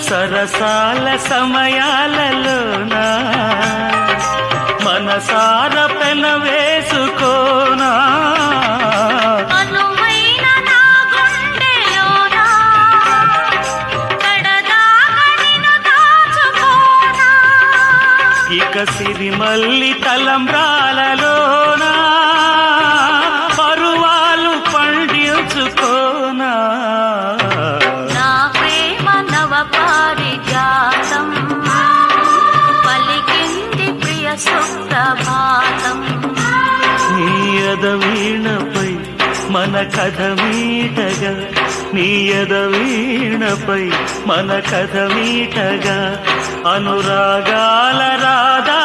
సరసాల సమయాలలోనా మనసార పెన వేసుకోనా ఇక సిరిమల్లి తలంబ్రాలలోనా పరువాలు పండించుకోనా నా ప్రేమ నవ పారిజాతం పలికింది ప్రియ సుప్రభాతం నీ ఎదవీణపై మన కథ మీటగా నీ ఎదవీణపై మన కథ మీటగా అనురాగాల రాధా